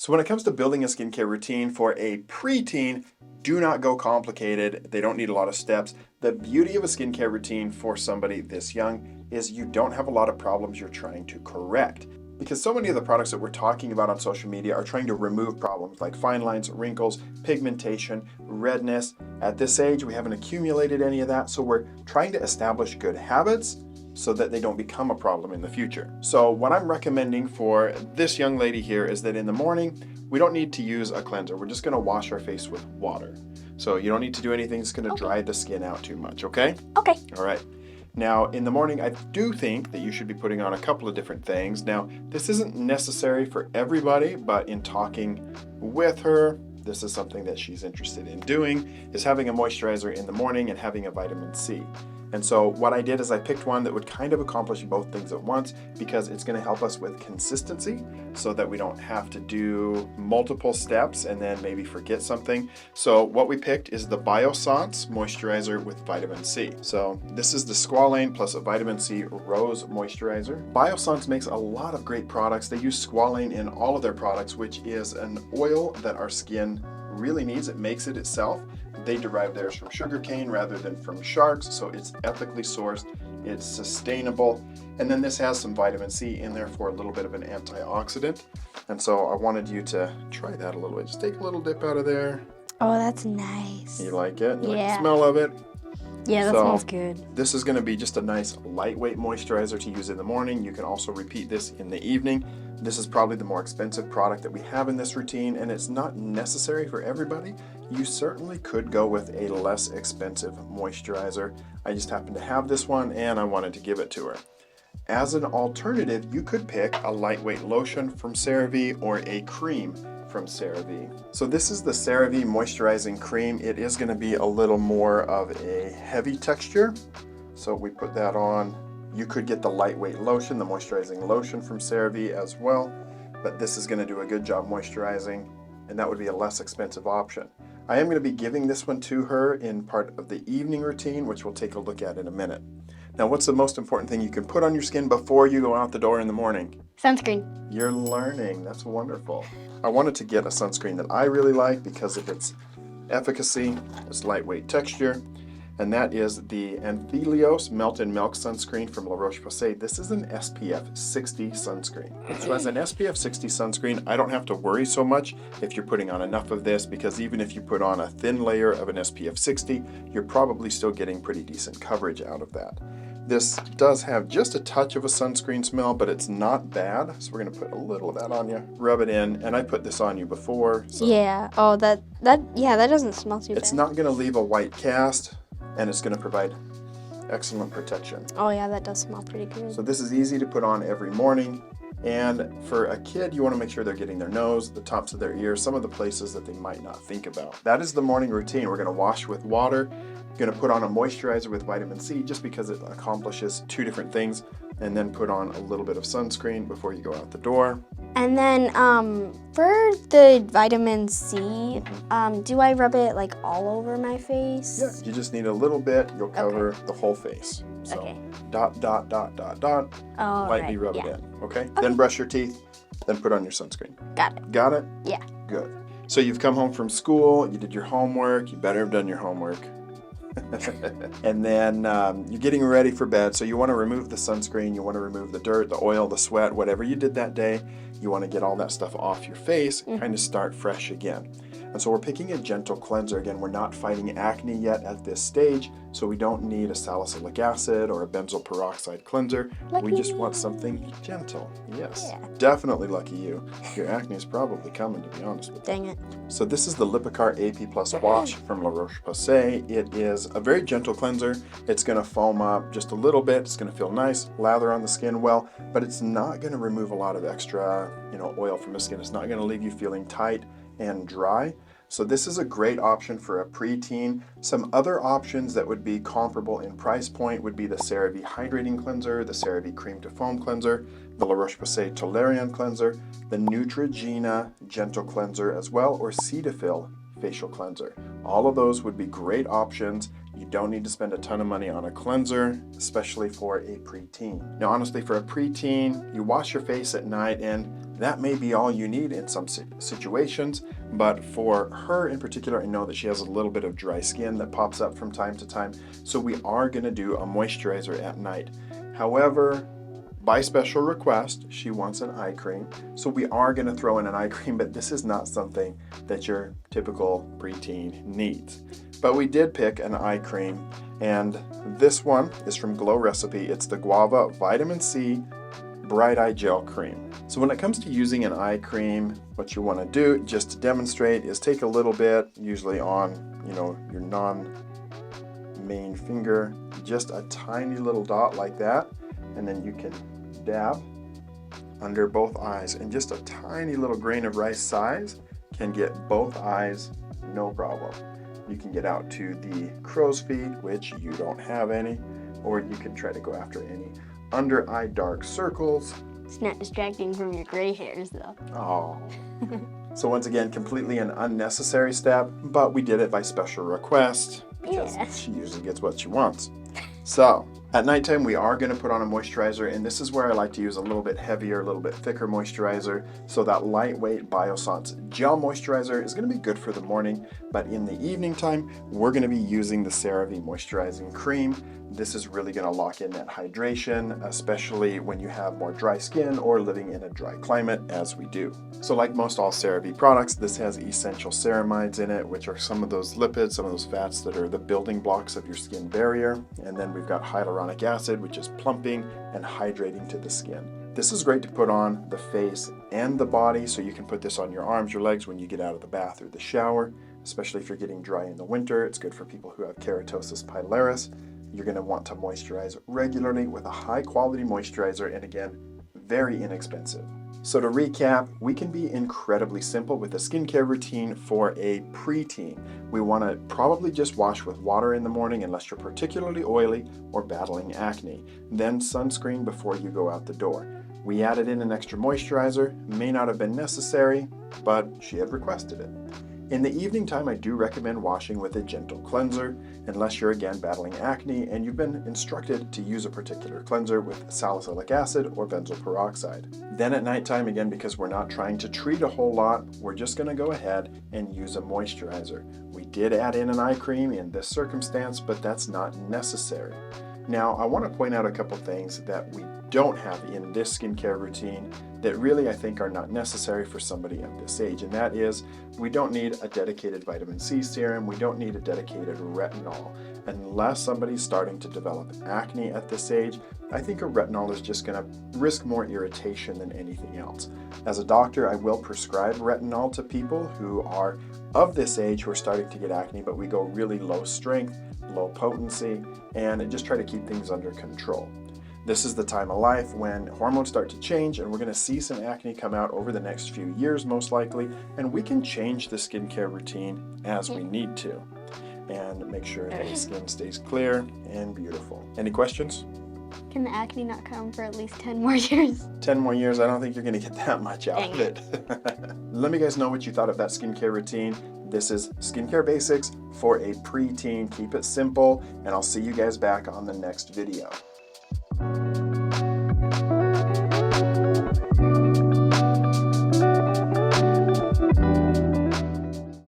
So when it comes to building a skincare routine for a preteen, do not go complicated. They don't need a lot of steps. The beauty of a skincare routine for somebody this young is you don't have a lot of problems you're trying to correct. Because so many of the products that we're talking about on social media are trying to remove problems like fine lines, wrinkles, pigmentation, redness. At this age, we haven't accumulated any of that, so we're trying to establish good habits so that they don't become a problem in the future. So what I'm recommending for this young lady here is that in the morning, we don't need to use a cleanser. We're just gonna wash our face with water. So you don't need to do anything that's gonna dry the skin out too much, okay? Okay. All right. Now, in the morning, I do think that you should be putting on a couple of different things. Now, this isn't necessary for everybody, but in talking with her, this is something that she's interested in doing, is having a moisturizer in the morning and having a vitamin C. And so what I did is I picked one that would kind of accomplish both things at once because it's going to help us with consistency so that we don't have to do multiple steps and then maybe forget something. So what we picked is the Biossance moisturizer with vitamin C. So this is the squalane plus a vitamin C rose moisturizer. Biossance makes a lot of great products. They use squalane in all of their products, which is an oil that our skin really needs. It makes it itself. They derive theirs from sugarcane rather than from sharks, so it's ethically sourced, it's sustainable, and then this has some vitamin C in there for a little bit of an antioxidant. And so I wanted you to try that a little bit. Just take a little dip out of there. Oh, that's nice. You like it? You like Yeah. the smell of it? Yeah, that smells good. This is going to be just a nice lightweight moisturizer to use in the morning. You can also repeat this in the evening. This is probably the more expensive product that we have in this routine, and it's not necessary for everybody. You certainly could go with a less expensive moisturizer. I just happen to have this one and I wanted to give it to her. As an alternative, you could pick a lightweight lotion from CeraVe or a cream from CeraVe. So this is the CeraVe moisturizing cream. It is going to be a little more of a heavy texture. So we put that on. You could get the lightweight lotion, the moisturizing lotion from CeraVe as well, but this is going to do a good job moisturizing, and that would be a less expensive option. I am going to be giving this one to her in part of the evening routine, which we'll take a look at in a minute. Now, what's the most important thing you can put on your skin before you go out the door in the morning? Sunscreen. You're learning. That's wonderful. I wanted to get a sunscreen that I really like because of its efficacy, its lightweight texture, and that is the Anthelios Melt and Milk Sunscreen from La Roche-Posay. This is an SPF 60 sunscreen. So as an SPF 60 sunscreen, I don't have to worry so much if you're putting on enough of this, because even if you put on a thin layer of an SPF 60, you're probably still getting pretty decent coverage out of that. This does have just a touch of a sunscreen smell, but it's not bad. So we're gonna put a little of that on you, rub it in, and I put this on you before. So Yeah. Oh, that doesn't smell too bad. it's not gonna leave a white cast, and it's gonna provide excellent protection. Oh yeah, that does smell pretty good. So this is easy to put on every morning. And for a kid, you want to make sure they're getting their nose, the tops of their ears, some of the places that they might not think about. That is the morning routine. We're going to wash with water, going to put on a moisturizer with vitamin C just because it accomplishes two different things, and then put on a little bit of sunscreen before you go out the door. And then for the vitamin C, do I rub it like all over my face? Yeah, you just need a little bit. You'll cover the whole face. So Okay. dot, dot, dot, dot, dot. Oh, Lightly right. rub Yeah. it in. Okay? Then brush your teeth. Then put on your sunscreen. Got it. Got it? Yeah. Good. So you've come home from school. You did your homework. You better have done your homework. And then you're getting ready for bed. So you want to remove the sunscreen. You want to remove the dirt, the oil, the sweat, whatever you did that day. You want to get all that stuff off your face and kind of start fresh again. And so we're picking a gentle cleanser. Again, we're not fighting acne yet at this stage, so we don't need a salicylic acid or a benzoyl peroxide cleanser. We just want something gentle. Yes, definitely lucky you. Your acne is probably coming, to be honest with you. Dang it. So this is the Lipikar AP Plus Wash from La Roche-Posay. It is a very gentle cleanser. It's going to foam up just a little bit. It's going to feel nice, lather on the skin well, but it's not going to remove a lot of extra, oil from the skin. It's not going to leave you feeling tight and dry. So this is a great option for a preteen. Some other options that would be comparable in price point would be the CeraVe Hydrating Cleanser, the CeraVe Cream to Foam Cleanser, the La Roche-Posay Tolerion Cleanser, the Neutrogena Gentle Cleanser as well, or Cetaphil facial cleanser. All of those would be great options. You don't need to spend a ton of money on a cleanser, especially for a preteen. Now, honestly, for a preteen, you wash your face at night, and that may be all you need in some situations. But for her in particular, I know that she has a little bit of dry skin that pops up from time to time. So we are going to do a moisturizer at night. However, by special request, she wants an eye cream. So we are going to throw in an eye cream, but this is not something that your typical preteen needs. But we did pick an eye cream, and this one is from Glow Recipe. It's the Guava Vitamin C Bright Eye Gel Cream. So when it comes to using an eye cream, what you want to do, just to demonstrate, is take a little bit, usually on, your non-main finger, just a tiny little dot like that, and then you can dab under both eyes, and just a tiny little grain of rice size can get both eyes, no problem. You can get out to the crow's feet, which you don't have any, or you can try to go after any under eye dark circles. It's not distracting from your gray hairs though. Oh. So once again, completely an unnecessary step, but we did it by special request because she usually gets what she wants. So at nighttime, we are going to put on a moisturizer, and this is where I like to use a little bit heavier, a little bit thicker moisturizer. So that lightweight Biossance gel moisturizer is going to be good for the morning, but in the evening time, we're going to be using the CeraVe moisturizing cream. This is really going to lock in that hydration, especially when you have more dry skin or living in a dry climate, as we do. So like most all CeraVe products, this has essential ceramides in it, which are some of those lipids, some of those fats that are the building blocks of your skin barrier. And then we've got hyaluronic acid, which is plumping and hydrating to the skin. This is great to put on the face and the body, so you can put this on your arms, your legs when you get out of the bath or the shower, especially if you're getting dry in the winter. It's good for people who have keratosis pilaris. You're going to want to moisturize regularly with a high quality moisturizer, and again, very inexpensive. So to recap, we can be incredibly simple with a skincare routine for a preteen. We want to probably just wash with water in the morning unless you're particularly oily or battling acne. Then sunscreen before you go out the door. We added in an extra moisturizer, may not have been necessary, but she had requested it. In the evening time, I do recommend washing with a gentle cleanser, unless you're again battling acne and you've been instructed to use a particular cleanser with salicylic acid or benzoyl peroxide. Then at nighttime, again, because we're not trying to treat a whole lot, we're just going to go ahead and use a moisturizer. We did add in an eye cream in this circumstance, but that's not necessary. Now, I want to point out a couple things that we don't have in this skincare routine that really I think are not necessary for somebody of this age, and that is we don't need a dedicated vitamin C serum, we don't need a dedicated retinol. Unless somebody's starting to develop acne at this age, I think a retinol is just going to risk more irritation than anything else. As a doctor, I will prescribe retinol to people who are of this age who are starting to get acne, but we go really low strength, low potency, and just try to keep things under control. This is the time of life when hormones start to change, and we're going to see some acne come out over the next few years most likely, and we can change the skincare routine as we need to and make sure that the skin stays clear and beautiful. Any questions? Can the acne not come for at least 10 more years? 10 more years? I don't think you're going to get that much out of it. Let me guys know what you thought of that skincare routine. This is Skincare Basics for a preteen. Keep it simple, and I'll see you guys back on the next video.